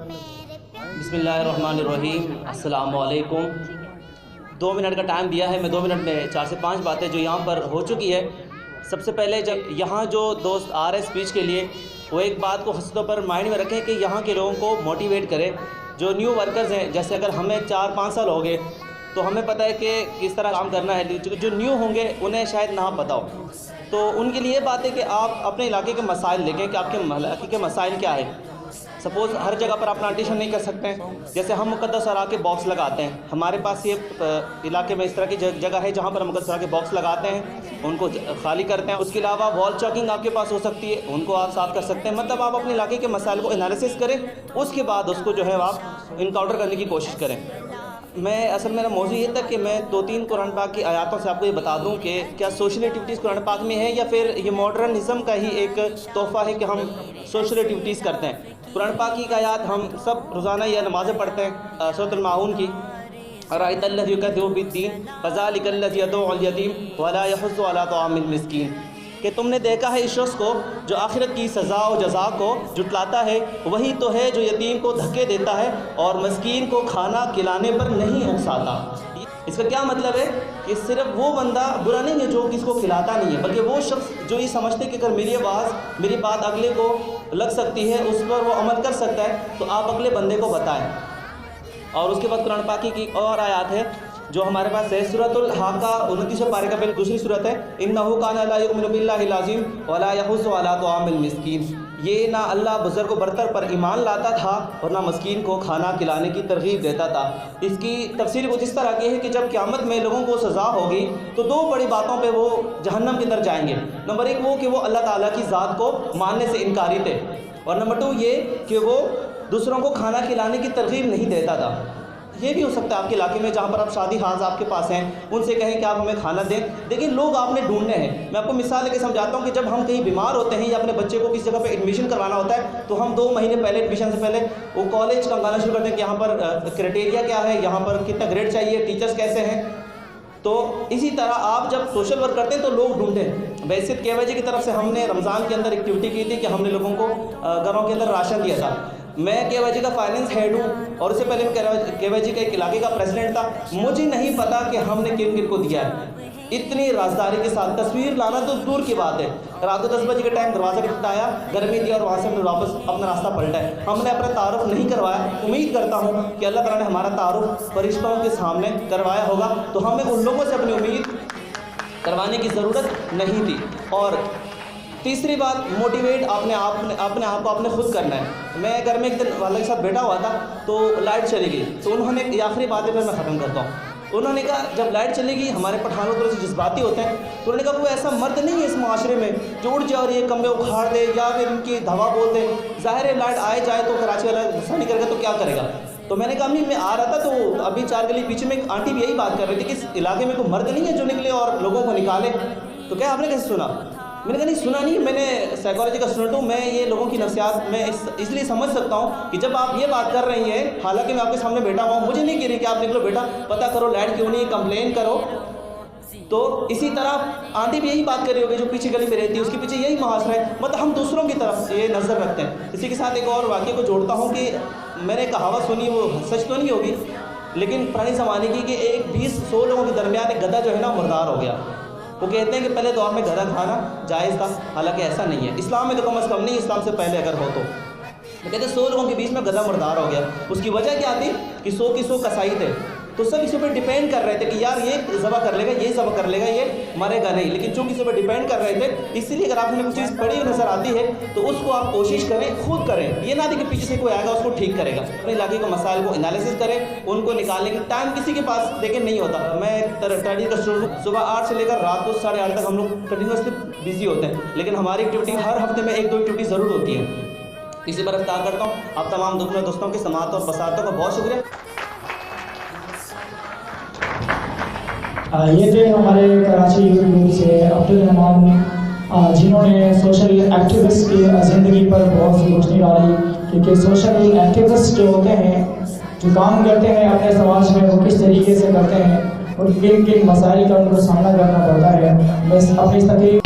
बिस्मिल्लाहिर्रहमानिर्रहीम, अस्सलाम वालेकुम। 2 मिनट का टाइम दिया है, मैं 2 मिनट में 4 से 5 बातें जो यहाँ पर हो चुकी है। सबसे पहले जब यहाँ जो दोस्त आ रहे स्पीच के लिए, वो एक बात को खास तौर पर माइंड में रखें कि यहाँ के लोगों को मोटिवेट करें। जो न्यू वर्कर्स हैं, जैसे अगर हमें 4-5 साल हो गए तो हमें पता है कि किस तरह काम करना है। जो न्यू होंगे उन्हें शायद ना पता हो, तो उनके लिए बात है कि आप अपने इलाके के मसाइल देखें कि आपके इलाके के मसाइल क्या है। सपोज़ हर जगह पर आप प्लांटेशन नहीं कर सकते हैं। जैसे हम मुक़द्दस हरा के बॉक्स लगाते हैं, हमारे पास ये इलाके में इस तरह की जगह है जहाँ पर हम मुक़द्दस हरा के बॉक्स लगाते हैं, उनको खाली करते हैं। उसके अलावा वॉल चॉकिंग आपके पास हो सकती है, उनको आप साफ़ कर सकते हैं। मतलब आप अपने इलाके के मसाइल को एनालिसिस करें, उसके बाद उसको जो है आप इनकाउंटर करने की कोशिश करें। मेरा मौजू ये था कि मैं 2-3 कुरान पाक की आयतों से आपको ये बता दूं कि क्या सोशल एक्टिविटीज़ कुरान पाक में है या फिर ये मॉडर्निज़म का ही एक तोहफ़ा है कि हम सोशल एक्टिविटीज़ करते हैं। कुरान पाक की आयत हम सब रोज़ाना या नमाज़ें पढ़ते हैं। सूरह माऊन की अराइतल्लज़ी युकज़्ज़िबु बिद्दीन फ़ज़ालिकल्लज़ी यदउल यतीम वला यहुज़्ज़ु अला तआमिल मिस्कीन, कि तुमने देखा है इस शख्स को जो आखिरत की सज़ा और जज़ा को जुटलाता है, वही तो है जो यतीम को धक्के देता है और मस्कीन को खाना खिलाने पर नहीं उकसाता। इसका क्या मतलब है कि सिर्फ वो बंदा बुरा नहीं है जो किसको खिलाता नहीं है, बल्कि वो शख्स जो ये समझते कि अगर मेरी बात अगले को लग सकती है, उस पर वो अमल कर सकता है, तो आप अगले बंदे को बताएं। और उसके बाद कुरान पाक की और आयत है जो हमारे पास है, सूरतुल हाका 29वें पारे का पहले दूसरी सूरत है, इन्नहु काना ला युमिनु बिल्लाहिल अज़ीम वला यहुज़्ज़ु अला तआमिल मिस्कीन। ये ना अल्लाह बुज़ुर्ग बरतर पर ईमान लाता था और ना मस्कीन को खाना खिलाने की तरगीब देता था। इसकी तफसीर कुछ इस तरह की है कि जब क़यामत में लोगों को सज़ा होगी तो 2 बड़ी बातों पे वो जहन्नम के अंदर जाएंगे। नंबर 1 वो कि वो अल्लाह ताला की ज़ात को मानने से इनकारी थे, और नंबर 2 ये कि वो दूसरों को खाना खिलाने की तरगीब नहीं देता था। ये भी हो सकता है आपके इलाके में जहाँ पर आप शादी हाज आपके पास हैं, उनसे कहें कि आप हमें खाना दें, लेकिन लोग आपने ढूंढने हैं। मैं आपको मिसाल लेके समझाता हूँ कि जब हम कहीं बीमार होते हैं या अपने बच्चे को किसी जगह पे एडमिशन करवाना होता है, तो हम 2 महीने पहले एडमिशन से पहले वो कॉलेज का गाना शुरू करते हैं कि यहाँ पर क्राइटेरिया क्या है, यहाँ पर कितना ग्रेड चाहिए, टीचर्स कैसे हैं। तो इसी तरह आप जब सोशल वर्क करते हैं तो लोग ढूंढें। वैसे KYG की तरफ से हमने रमज़ान के अंदर एक्टिविटी की थी कि हमने लोगों को घरों के अंदर राशन दिया था। मैं KYG का फाइनेंस हेड हूँ और उससे पहले मैं KYG का एक इलाके का प्रेसिडेंट था। मुझे नहीं पता कि हमने किन किन को दिया है। इतनी राजदारी के साथ तस्वीर लाना तो दूर की बात है। रात को 10 बजे के टाइम दरवाज़ा खटखटाया, गर्मी थी और वहाँ से हमने वापस अपना रास्ता पलटा है। हमने अपना तारुफ नहीं करवाया। उम्मीद करता हूँ कि अल्लाह ताला ने हमारा तारुफ फरिश्तों के सामने करवाया होगा, तो हमें उन लोगों से अपनी उम्मीद करवाने की ज़रूरत नहीं थी। और तीसरी बात, मोटिवेट अपने आप को आपने खुद करना है। मैं घर में एक दिन वाले के साथ बैठा हुआ था तो लाइट चली गई, तो उन्होंने आखिरी बातें फिर मैं ख़त्म करता हूँ। उन्होंने कहा जब लाइट चली गई, हमारे पठानों थोड़े से जज्बाती होते हैं, तो उन्होंने कहा कोई ऐसा मर्द नहीं है इस माशरे में जो उठ जाए और ये कमरे उखाड़ दे या फिर उनकी धावा बोल दे। ज़ाहिर है लाइट आए जाए तो कराची वाला गुस्सा नहीं करेगा तो क्या करेगा। तो मैंने कहा अम्मी मैं आ रहा था तो अभी 4 गली पीछे में एक आंटी भी यही बात कर रही थी कि इस इलाके में कोई मर्द नहीं है जो निकले और लोगों को निकाले। तो क्या आपने कैसे सुना? मैंने कहा नहीं सुना नहीं, मैंने साइकोलॉजी का स्टूडेंट हूँ, मैं ये लोगों की नफ्सियात मैं इसलिए समझ सकता हूँ कि जब आप ये बात कर रही हैं, हालांकि मैं आपके सामने बैठा हुआ हूँ, मुझे नहीं कह रही कि आप निकलो बेटा पता करो लाइट क्यों नहीं, कंप्लेन करो। तो इसी तरह आंटी भी यही बात कर रही होगी जो पीछे गली में रहती है, उसके पीछे यही मुहासरा है। मतलब हम दूसरों की तरफ ये नज़र रखते हैं। इसी के साथ एक और वाक़े को जोड़ता हूँ कि मैंने कहावत सुनी, वो सच तो नहीं होगी लेकिन पुराने ज़माने की, कि एक 20-100 लोगों के दरमियान एक गधा जो है ना मुर्दार हो गया। वो कहते हैं कि पहले दौर में गधा खाना जायज़ था, हालांकि ऐसा नहीं है। इस्लाम में तो कम अज़ कम नहीं, इस्लाम से पहले अगर हो तो कहते हैं 100 लोगों के बीच में गधा मुर्दार हो गया। उसकी वजह क्या थी कि 100 की 100 कसाई थे, तो सब इसी पर डिपेंड कर रहे थे कि यार ये ज़बह कर लेगा, ये ज़बह कर लेगा, ये मरेगा नहीं। लेकिन चूँकि इस पर डिपेंड कर रहे थे, इसलिए अगर आपने कुछ चीज़ पड़ी नज़र आती है तो उसको आप कोशिश करें, खुद करें। ये ना कि पीछे से कोई आएगा उसको ठीक करेगा। अपने इलाके के मसाइल को एनालिसिस करें, उनको निकालने की टाइम किसी के पास देखें नहीं होता। मैं स्टडी का स्टूडेंट हूँ, सुबह 8 से लेकर रात को 8:30 तक हम लोग कंटिन्यूसली बिजी होते हैं, लेकिन हमारी एक्टिविटी हर हफ्ते में 1-2 एक्टिविटी ज़रूर होती है। इसी पर रफ्तार करता हूँ। आप तमाम दोस्तों की समाअत और बसातों का बहुत शुक्रिया। ये थे हमारे कराची यूट्यूब से अब्दुल रहमान, जिन्होंने सोशल एक्टिविस्ट की ज़िंदगी पर बहुत सी रोशनी डाली, क्योंकि सोशल एक्टिविस्ट जो होते हैं, जो काम करते हैं अपने समाज में, वो किस तरीके से करते हैं और किन किन मसाइल का उनको सामना करना पड़ता है। बस अपनी तकरीर